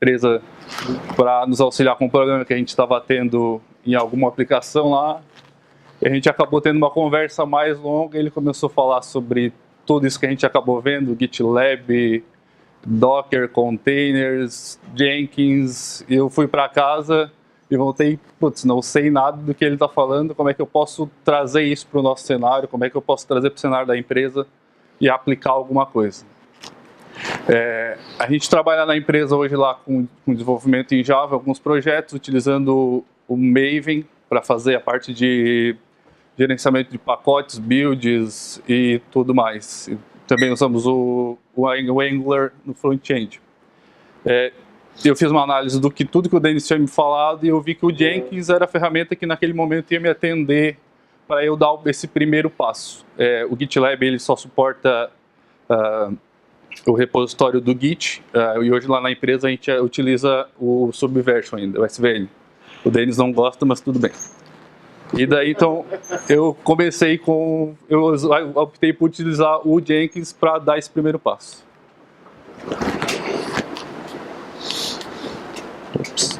empresa para nos auxiliar com um problema que a gente estava tendo em alguma aplicação lá. E a gente acabou tendo uma conversa mais longa, ele começou a falar sobre tudo isso que a gente acabou vendo, GitLab, Docker, containers, Jenkins. Eu fui para casa e voltei, putz, não sei nada do que ele está falando, como é que eu posso trazer isso para o nosso cenário, como é que eu posso trazer para o cenário da empresa e aplicar alguma coisa. A gente trabalha na empresa hoje lá com desenvolvimento em Java, alguns projetos, utilizando o Maven para fazer a parte de gerenciamento de pacotes, builds e tudo mais. E também usamos o Angular no front-end. Eu fiz uma análise do que tudo que o Denis tinha me falado e eu vi que o Jenkins era a ferramenta que naquele momento ia me atender para eu dar esse primeiro passo. O GitLab ele só suporta o repositório do Git, e hoje lá na empresa a gente utiliza o Subversion ainda, o SVN. O Denis não gosta, mas tudo bem. E daí, então, eu optei por utilizar o Jenkins para dar esse primeiro passo. Ups.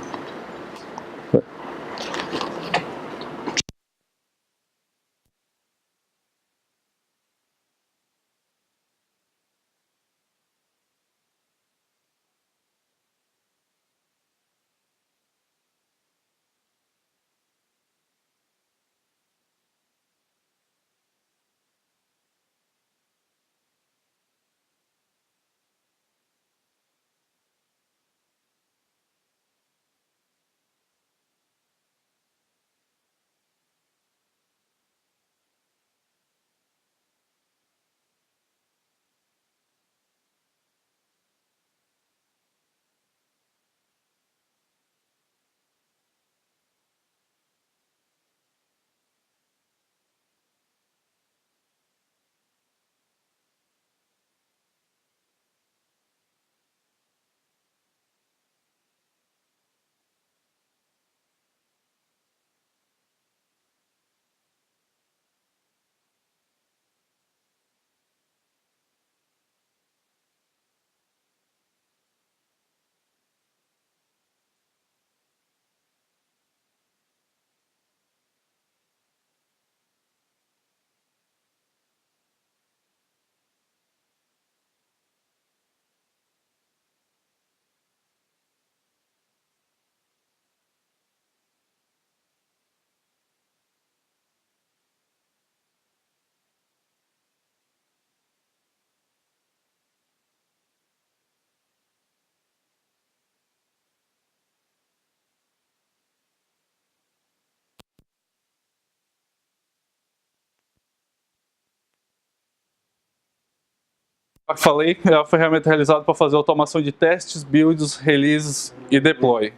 Como falei, é a ferramenta realizada para fazer automação de testes, builds, releases e deploy.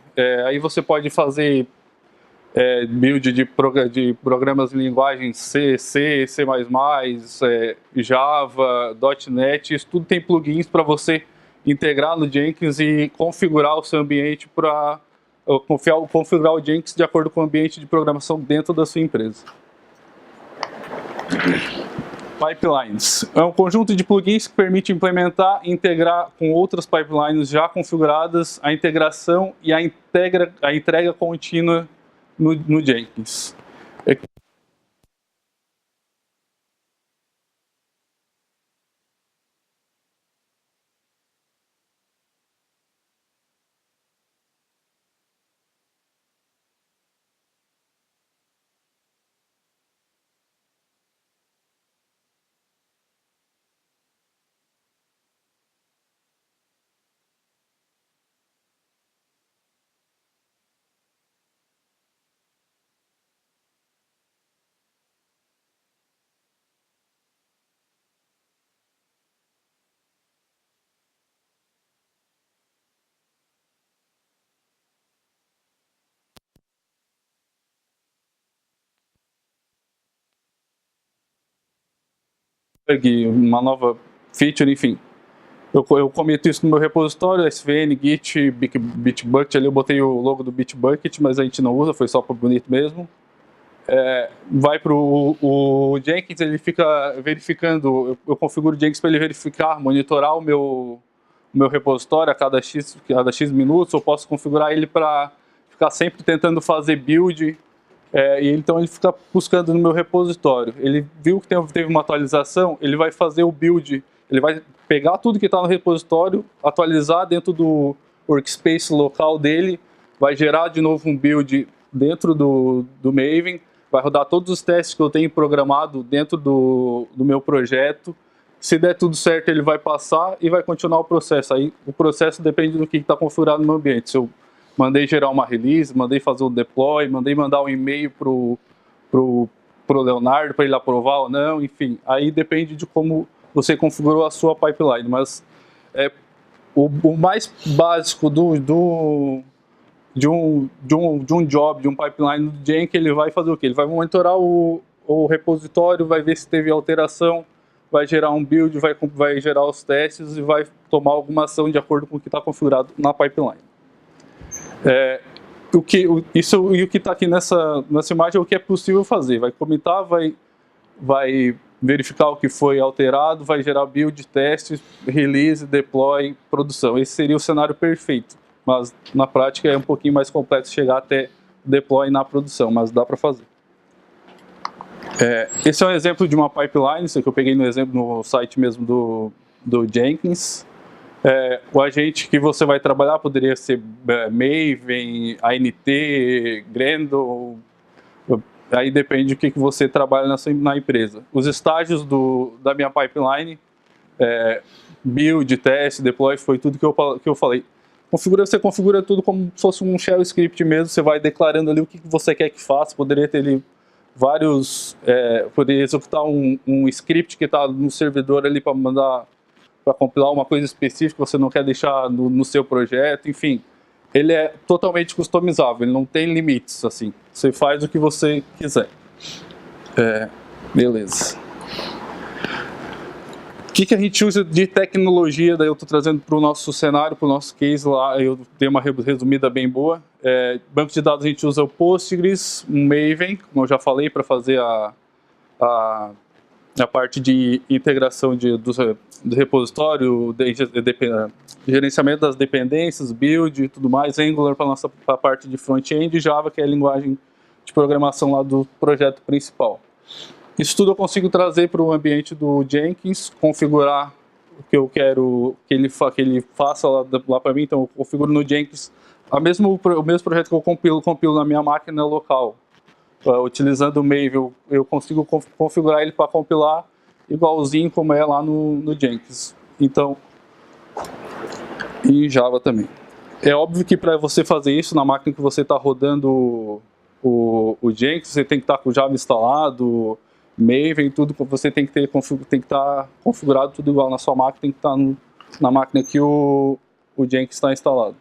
Aí você pode fazer build de programas em linguagem C, C, C++, Java, .NET, isso tudo tem plugins para você integrar no Jenkins e configurar o seu ambiente para configurar o Jenkins de acordo com o ambiente de programação dentro da sua empresa. Pipelines. É um conjunto de plugins que permite implementar e integrar com outras pipelines já configuradas a integração e a entrega contínua no Jenkins. Uma nova feature, enfim. Eu cometo isso no meu repositório, SVN, Git, Bitbucket, ali eu botei o logo do Bitbucket, mas a gente não usa, foi só por bonito mesmo. Vai para o Jenkins, ele fica verificando, eu configuro o Jenkins para ele verificar, monitorar o meu repositório a cada X minutos, eu posso configurar ele para ficar sempre tentando fazer build, e então ele fica buscando no meu repositório. Ele viu que teve uma atualização, ele vai fazer o build, ele vai pegar tudo que está no repositório, atualizar dentro do workspace local dele, vai gerar de novo um build dentro do Maven, vai rodar todos os testes que eu tenho programado dentro do meu projeto. Se der tudo certo, ele vai passar e vai continuar o processo. Aí o processo depende do que está configurado no meu ambiente. Se eu mandei gerar uma release, mandei fazer um deploy, mandei mandar um e-mail pro Leonardo para ele aprovar ou não, enfim. Aí depende de como você configurou a sua pipeline. Mas o mais básico de um job, de um pipeline do Jenkins, ele vai fazer o quê? Ele vai monitorar o repositório, vai ver se teve alteração, vai gerar um build, vai gerar os testes e vai tomar alguma ação de acordo com o que está configurado na pipeline. O que está aqui nessa imagem é o que é possível fazer. Vai commitar, vai verificar o que foi alterado, vai gerar build, testes, release, deploy, produção. Esse seria o cenário perfeito, mas na prática é um pouquinho mais complexo chegar até deploy na produção, mas dá para fazer. Esse é um exemplo de uma pipeline, isso que eu peguei no site mesmo do Jenkins. O agente que você vai trabalhar poderia ser Maven, ANT, Gradle, aí depende do que você trabalha na empresa. Os estágios da minha pipeline, build, teste, deploy, foi tudo que eu falei. Você configura tudo como se fosse um shell script mesmo, você vai declarando ali o que você quer que faça, poderia ter ali poderia executar um script que está no servidor ali para mandar, para compilar uma coisa específica que você não quer deixar no seu projeto, enfim. Ele é totalmente customizável, ele não tem limites, assim. Você faz o que você quiser. Beleza. O que a gente usa de tecnologia, daí eu estou trazendo para o nosso cenário, para o nosso case lá, eu dei uma resumida bem boa. Banco de dados a gente usa o Postgres, um Maven, como eu já falei, para fazer a parte de integração do repositório, gerenciamento das dependências, build e tudo mais, Angular para a parte de front-end e Java, que é a linguagem de programação lá do projeto principal. Isso tudo eu consigo trazer para o ambiente do Jenkins, configurar o que eu quero que ele faça lá para mim. Então eu configuro no Jenkins o mesmo projeto que eu compilo na minha máquina local. Utilizando o Maven, eu consigo configurar ele para compilar igualzinho como é lá no Jenkins. Então, e Java também. É óbvio que para você fazer isso na máquina que você está rodando o Jenkins, você tem que estar com o Java instalado, Maven, tudo, você tem que estar configurado tudo igual na sua máquina, tem que estar na máquina que o Jenkins está instalado.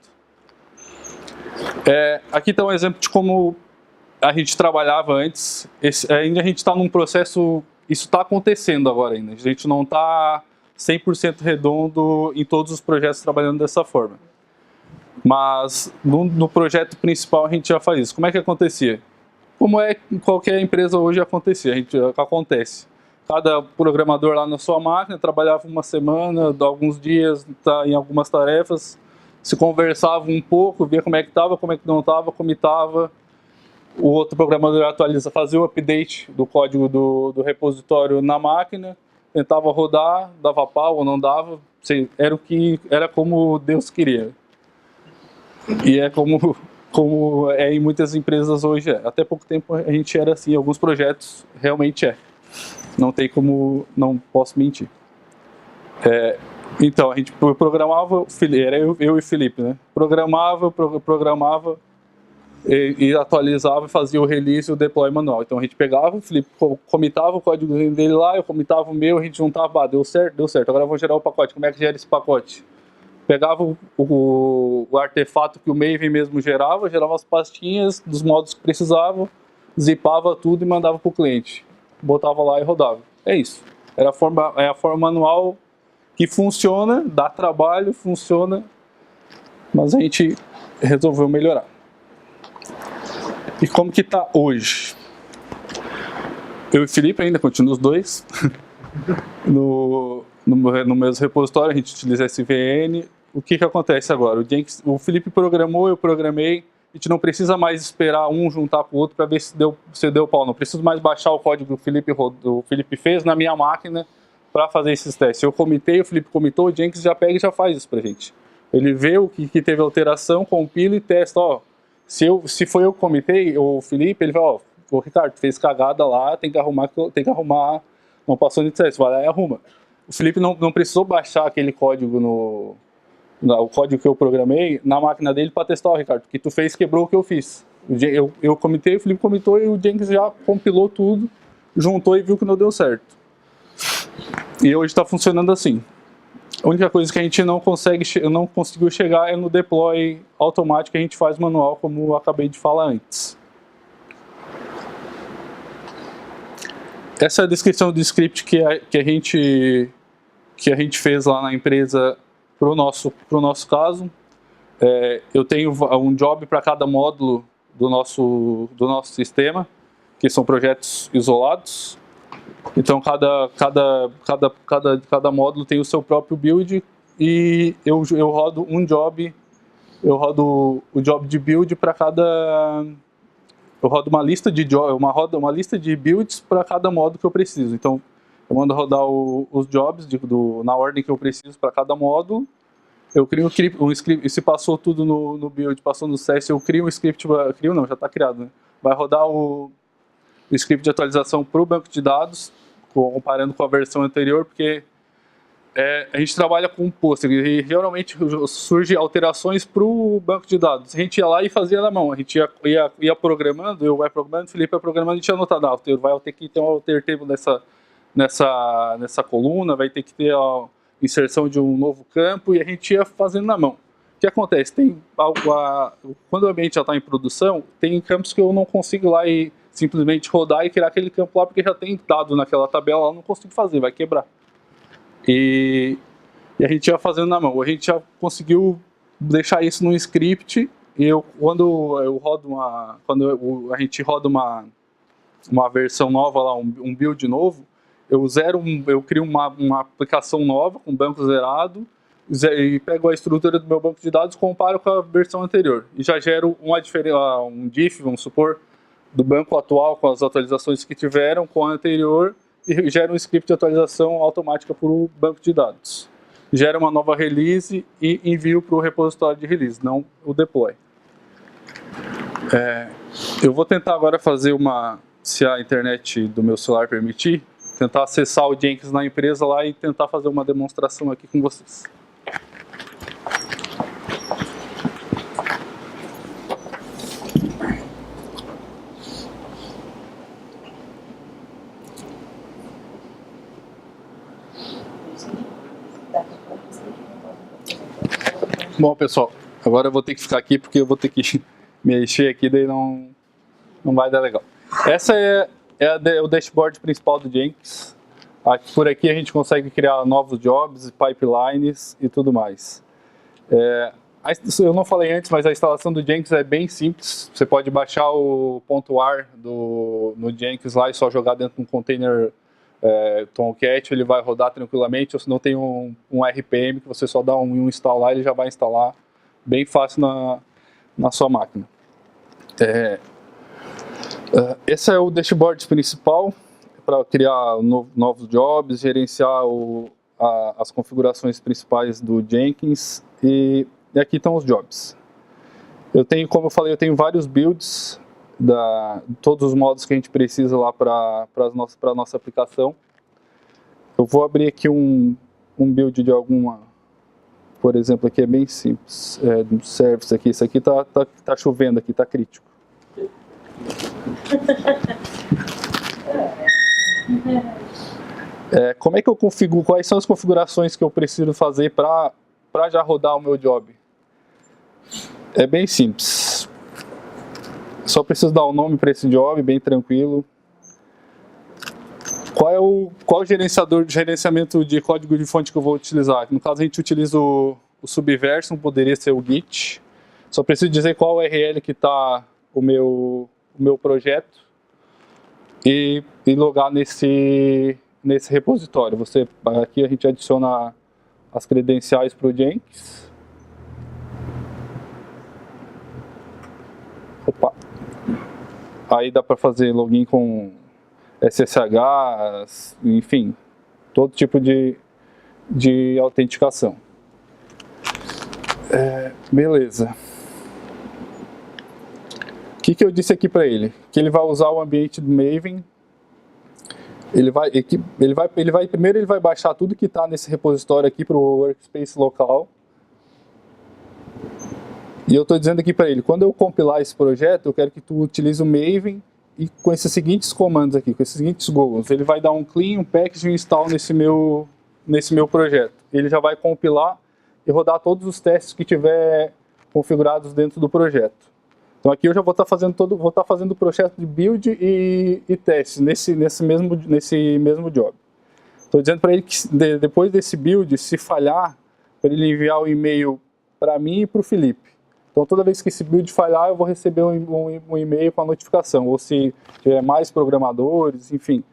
Aqui está um exemplo de como a gente trabalhava antes. Ainda a gente está num processo, isso está acontecendo agora ainda, a gente não está 100% redondo em todos os projetos trabalhando dessa forma. Mas no projeto principal a gente já faz isso. Como é que acontecia? Como em qualquer empresa hoje acontece. Cada programador lá na sua máquina trabalhava uma semana, alguns dias em algumas tarefas, se conversava um pouco, via como é que estava, como é que não estava, como estava. O outro programador fazia o update do código do repositório na máquina, tentava rodar, dava pau ou não dava, era como Deus queria. E é como é em muitas empresas hoje. Até pouco tempo a gente era assim, alguns projetos realmente não tem como, não posso mentir. Então a gente programava, era eu e o Felipe, né? Programava e atualizava e fazia o release e o deploy manual. Então a gente pegava, o Felipe comitava o código dele lá, eu comitava o meu, a gente juntava, deu certo, agora eu vou gerar o pacote, como é que gera esse pacote? Pegava o artefato que o Maven mesmo gerava as pastinhas dos modos que precisava, zipava tudo e mandava para o cliente. Botava lá e rodava. É isso. É a forma manual que funciona, dá trabalho, funciona, mas a gente resolveu melhorar. E como que está hoje? Eu e o Felipe ainda continuam os dois. No mesmo repositório a gente utiliza SVN o que acontece agora? O Felipe programou, eu programei, a gente não precisa mais esperar um juntar com o outro para ver se deu pau. Não preciso mais baixar o código que o Felipe fez na minha máquina para fazer esses testes. Eu comitei, o Felipe comitou, o Jenkins já pega e já faz isso para a gente. Ele vê o que teve alteração, compila e testa. Ó, se foi eu que comitei, o Felipe, ele vai, ó, o Ricardo fez cagada lá, tem que arrumar, não passou de teste, vai lá e arruma. O Felipe não precisou baixar aquele código o código que eu programei na máquina dele para testar, Ricardo, porque tu fez quebrou o que eu fiz. Eu comitei, o Felipe comitou e o Jenkins já compilou tudo, juntou e viu que não deu certo. E hoje está funcionando assim. A única coisa que a gente não conseguiu chegar é no deploy automático que a gente faz manual, como eu acabei de falar antes. Essa é a descrição do script que a gente fez lá na empresa para o nosso caso. Eu tenho um job para cada módulo do nosso sistema, que são projetos isolados. Então cada módulo tem o seu próprio build e eu rodo o job de build para cada. Eu rodo uma lista de builds para cada módulo que eu preciso. Então eu mando rodar os jobs na ordem que eu preciso para cada módulo. Eu crio um script, e se passou tudo no build, passou no teste, eu crio um script, já está criado, né? Vai rodar o script de atualização para o banco de dados, comparando com a versão anterior, porque a gente trabalha com Postgre e geralmente surgem alterações para o banco de dados. A gente ia lá e fazia na mão, a gente ia programando, eu ia programando, o Felipe ia programando, a gente ia anotar, vai ter que ter um alter table nessa coluna, vai ter que ter a inserção de um novo campo, e a gente ia fazendo na mão. O que acontece? Quando o ambiente já está em produção, tem campos que eu não consigo ir lá e simplesmente rodar e criar aquele campo lá, porque já tem dado naquela tabela, eu não consigo fazer, vai quebrar. E a gente ia fazendo na mão. A gente já conseguiu deixar isso num script, e quando a gente roda uma versão nova lá, um build novo, eu crio uma aplicação nova com banco zerado e pego a estrutura do meu banco de dados, comparo com a versão anterior e já gero um diff, vamos supor, do banco atual com as atualizações que tiveram com a anterior e gera um script de atualização automática para o banco de dados. Gera uma nova release e envio para o repositório de release, não o deploy. Eu vou tentar agora fazer se a internet do meu celular permitir, tentar acessar o Jenkins na empresa lá e tentar fazer uma demonstração aqui com vocês. Bom, pessoal, agora eu vou ter que ficar aqui porque eu vou ter que mexer aqui, daí não vai dar legal. Essa é o dashboard principal do Jenkins. Por aqui a gente consegue criar novos jobs, pipelines e tudo mais. Eu não falei antes, mas a instalação do Jenkins é bem simples. Você pode baixar o .war no Jenkins lá e só jogar dentro de um container Tomcat, ele vai rodar tranquilamente, ou se não tem um RPM que você só dá um install lá, ele já vai instalar bem fácil na sua máquina. Esse é o dashboard principal para criar novos jobs, gerenciar as configurações principais do Jenkins e aqui estão os jobs. Como eu falei, eu tenho vários builds todos os modos que a gente precisa lá para a nossa aplicação. Eu vou abrir aqui um build de alguma, por exemplo, aqui é bem simples, do service aqui, isso aqui tá chovendo aqui, tá crítico. Como é que eu configuro, quais são as configurações que eu preciso fazer para já rodar o meu job? É bem simples. Só preciso dar um nome para esse job, bem tranquilo. Qual gerenciamento de código de fonte que eu vou utilizar? No caso, a gente utiliza o Subversion, poderia ser o Git. Só preciso dizer qual URL que está o meu projeto e logar nesse repositório. Aqui a gente adiciona as credenciais para o Jenkins. Opa. Aí dá para fazer login com SSH, enfim, todo tipo de autenticação. Beleza. O que eu disse aqui para ele? Que ele vai usar o ambiente do Maven. Primeiro ele vai baixar tudo que está nesse repositório aqui para o workspace local. E eu estou dizendo aqui para ele, quando eu compilar esse projeto, eu quero que tu utilize o Maven e com esses seguintes comandos aqui, com esses seguintes goals. Ele vai dar um clean, um package e um install nesse meu projeto. Ele já vai compilar e rodar todos os testes que tiver configurados dentro do projeto. Então aqui eu já vou estar fazendo o processo de build e teste nesse mesmo job. Estou dizendo para ele que depois desse build, se falhar, para ele enviar o e-mail para mim e para o Felipe. Então toda vez que esse build falhar, eu vou receber um e-mail com a notificação. Ou se tiver mais programadores, enfim,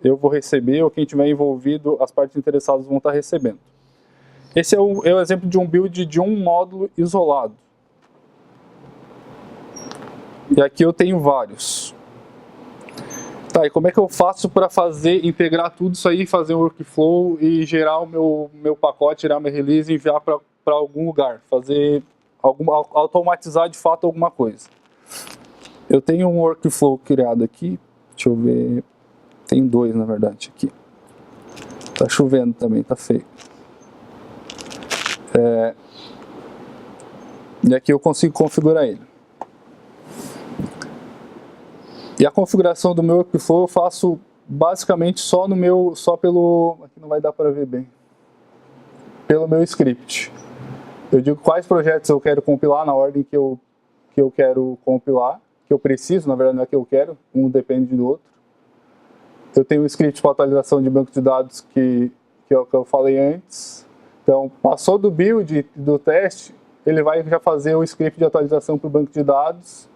eu vou receber, ou quem tiver envolvido, as partes interessadas vão estar recebendo. Esse é o exemplo de um build de um módulo isolado. E aqui eu tenho vários. Tá, e como é que eu faço para integrar tudo isso aí, fazer um workflow e gerar o meu pacote, gerar minha release e enviar para algum lugar, automatizar de fato alguma coisa. Eu tenho um workflow criado aqui, deixa eu ver, tem dois na verdade aqui. Tá chovendo também, tá feio. E aqui eu consigo configurar ele. E a configuração do meu workflow eu faço basicamente só pelo... Aqui não vai dar para ver bem. Pelo meu script. Eu digo quais projetos eu quero compilar na ordem que eu quero compilar, que eu preciso, na verdade não é que eu quero, um depende do outro. Eu tenho um script para atualização de banco de dados que é o que eu falei antes. Então, passou do build do teste, ele vai já fazer o script de atualização para o banco de dados.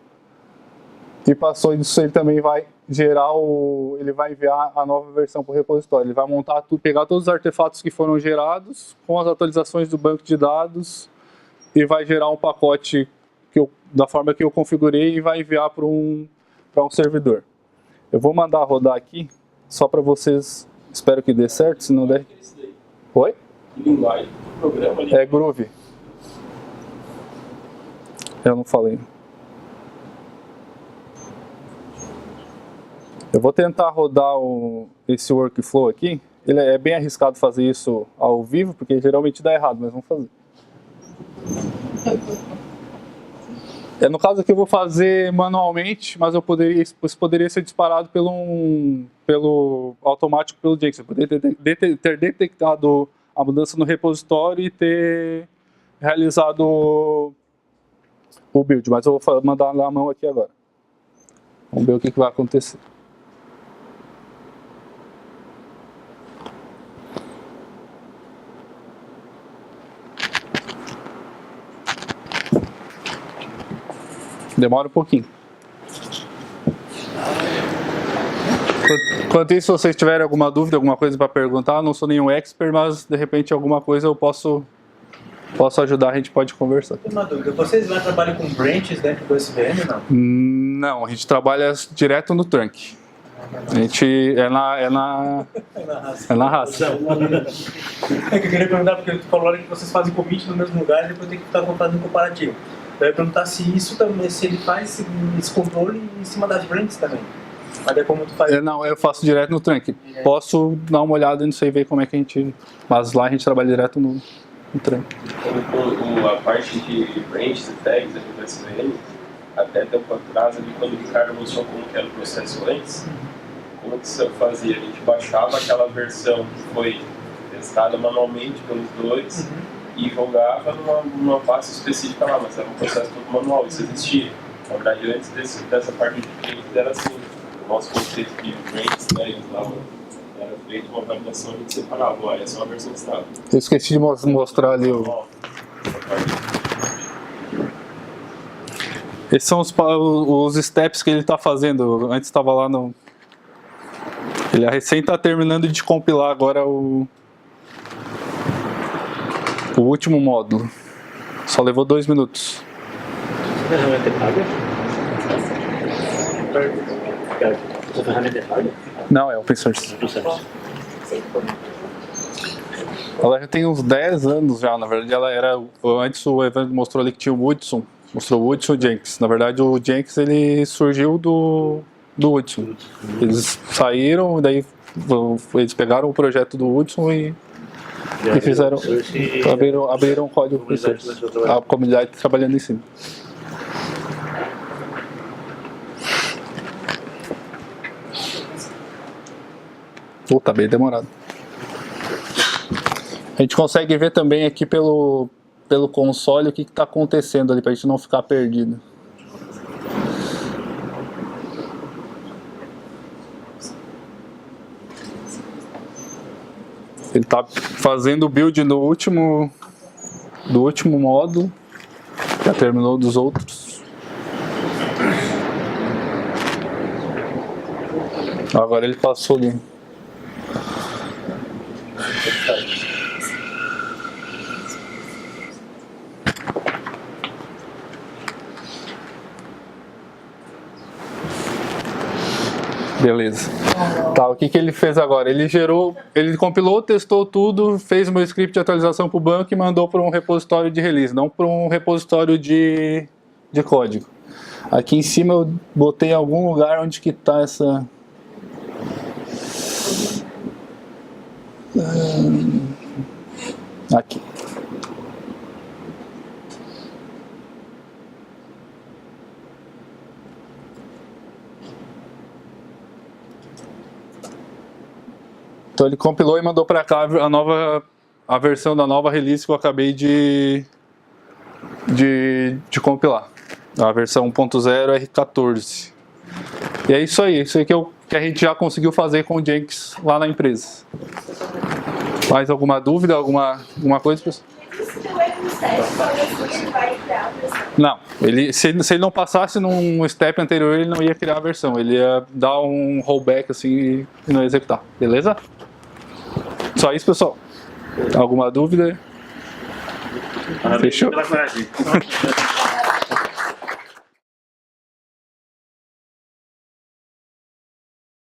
E passou disso, ele também vai gerar ele vai enviar a nova versão para o repositório. Ele vai montar tudo, pegar todos os artefatos que foram gerados com as atualizações do banco de dados e vai gerar um pacote da forma que eu configurei e vai enviar para um servidor. Eu vou mandar rodar aqui só para vocês, espero que dê certo, se não der. Oi? Que linguagem do programa ali? É Groovy. Eu não falei. Eu vou tentar rodar esse workflow aqui. Ele é bem arriscado fazer isso ao vivo, porque geralmente dá errado, mas vamos fazer. No caso aqui eu vou fazer manualmente, mas isso poderia ser disparado pelo automático pelo Jenkins. Eu poderia ter detectado a mudança no repositório e ter realizado o build, mas eu vou mandar na mão aqui agora. Vamos ver o que vai acontecer. Demora um pouquinho. Enquanto isso, se vocês tiverem alguma dúvida, alguma coisa para perguntar, não sou nenhum expert, mas de repente alguma coisa eu posso ajudar, a gente pode conversar. Tem uma dúvida, vocês lá trabalham com branches dentro do SVN, não? Não, a gente trabalha direto no trunk. A gente é na raça. É que eu queria perguntar, porque tu falou que vocês fazem commit no mesmo lugar e depois tem que estar fazendo comparativo. Eu ia perguntar se ele faz esse controle em cima das branches também. Mas é como tu faz? Não, eu faço direto no trunk. Posso dar uma olhada nisso aí e ver como é que a gente... Mas lá a gente trabalha direto no trunk. A parte de branches e tags aqui do SVN, até tempo atrás, ali, quando o Ricardo mostrou como que era o processo antes, como que você fazia? A gente baixava aquela versão que foi testada manualmente pelos dois e jogava numa pasta específica lá, mas era um processo todo manual, isso existia. Na verdade, antes dessa parte de branches era assim. O nosso conceito de branches, né, era feito uma validação, a gente separava, olha, essa é uma versão de estado. Eu esqueci de mostrar ali Esses são os steps que ele está fazendo. Antes estava lá no... Ele recém está terminando de compilar agora o último módulo. Só levou 2 minutos. Ferramenta paga? Essa ferramenta é paga? Não, é open source. Ela já tem uns 10 anos já, na verdade ela era, antes o evento mostrou ali que tinha o Hudson, mostrou o Hudson e o Jenkins. Na verdade o Jenkins ele surgiu do Hudson. Eles saíram, daí eles pegaram o projeto do Hudson e fizeram, abriram o código open source. A comunidade trabalhando em cima. Tá bem demorado. A gente consegue ver também aqui pelo console o que está acontecendo ali, para a gente não ficar perdido. Ele está fazendo o build do último módulo, já terminou dos outros. Agora ele passou ali. Beleza. Tá, o que ele fez agora? Ele compilou, testou tudo, fez o meu script de atualização para o banco e mandou para um repositório de release, não para um repositório de código. Aqui em cima eu botei em algum lugar onde que está essa... Aqui. Então ele compilou e mandou para cá a versão da nova release que eu acabei de compilar. A versão 1.0 R14. E é isso aí que a gente já conseguiu fazer com o Jenkins lá na empresa. Mais alguma dúvida, alguma coisa, pessoal? Não, se ele não passasse num step anterior, ele não ia criar a versão. Ele ia dar um rollback assim e não ia executar. Beleza? Só isso, pessoal. Alguma dúvida? Parabéns Fechou? pela coragem.